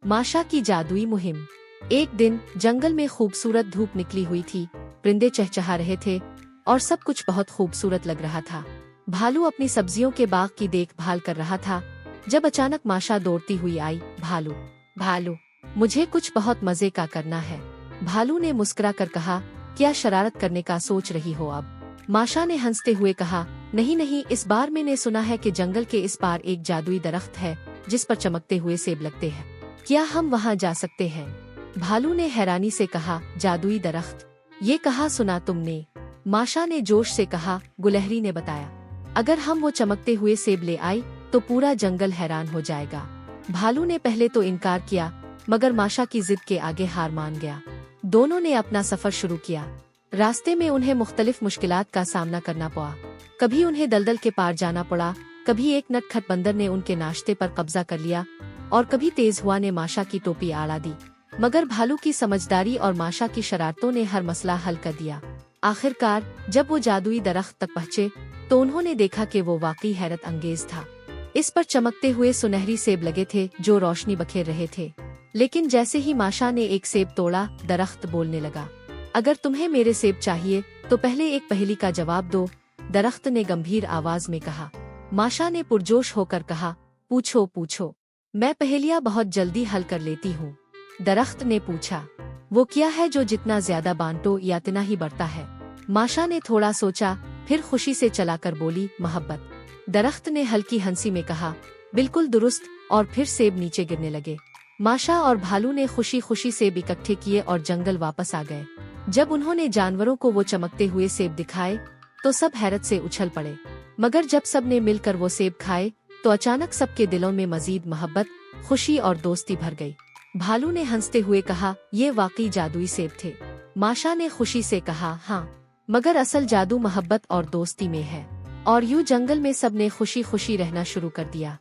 माशा की जादुई मुहिम। एक दिन जंगल में खूबसूरत धूप निकली हुई थी। परिंदे चहचहा रहे थे और सब कुछ बहुत खूबसूरत लग रहा था। भालू अपनी सब्जियों के बाग की देखभाल कर रहा था जब अचानक माशा दौड़ती हुई आई। भालू भालू, मुझे कुछ बहुत मजे का करना है। भालू ने मुस्कुरा कर कहा, क्या शरारत करने का सोच रही हो अब? माशा ने हंसते हुए कहा, नहीं नहीं, इस बार मैंने सुना है कि जंगल के इस पार एक जादुई दरख्त है जिस पर चमकते हुए सेब लगते हैं। क्या हम वहाँ जा सकते हैं? भालू ने हैरानी से कहा, जादुई दरख्त? ये कहा सुना तुमने? माशा ने जोश से कहा, गुलहरी ने बताया। अगर हम वो चमकते हुए सेब ले आए तो पूरा जंगल हैरान हो जाएगा। भालू ने पहले तो इनकार किया, मगर माशा की जिद के आगे हार मान गया। दोनों ने अपना सफर शुरू किया। रास्ते में उन्हें मुख्तलिफ मुश्किलात का सामना करना पड़ा। कभी उन्हें दलदल के पार जाना पड़ा, कभी एक नटखट बंदर ने उनके नाश्ते पर कब्जा कर लिया और कभी तेज हुआ ने माशा की टोपी आड़ा दी। मगर भालू की समझदारी और माशा की शरारतों ने हर मसला हल कर दिया। आखिरकार जब वो जादुई दरख्त तक पहुँचे तो उन्होंने देखा कि वो वाकई हैरत अंगेज था। इस पर चमकते हुए सुनहरी सेब लगे थे जो रोशनी बखेर रहे थे। लेकिन जैसे ही माशा ने एक सेब तोड़ा, दरख्त बोलने लगा, अगर तुम्हें मेरे सेब चाहिए तो पहले एक पहेली का जवाब दो। दरख्त ने गंभीर आवाज में कहा। माशा ने पुरजोश होकर कहा, पूछो पूछो, मैं पहेलियां बहुत जल्दी हल कर लेती हूँ। दरख्त ने पूछा, वो क्या है जो जितना ज्यादा बांटो या इतना ही बढ़ता है? माशा ने थोड़ा सोचा, फिर खुशी से चलाकर बोली, मोहब्बत। दरख्त ने हल्की हंसी में कहा, बिल्कुल दुरुस्त, और फिर सेब नीचे गिरने लगे। माशा और भालू ने खुशी खुशी सेब इकट्ठे किए और जंगल वापस आ गए। जब उन्होंने जानवरों को वो चमकते हुए सेब दिखाए तो सब हैरत से उछल पड़े। मगर जब सब ने मिलकर वो सेब खाए तो अचानक सबके दिलों में मजीद मोहब्बत, खुशी और दोस्ती भर गई। भालू ने हंसते हुए कहा, ये वाकई जादुई सेब थे। माशा ने खुशी से कहा, हाँ, मगर असल जादू मोहब्बत और दोस्ती में है। और यूं जंगल में सब ने खुशी खुशी रहना शुरू कर दिया।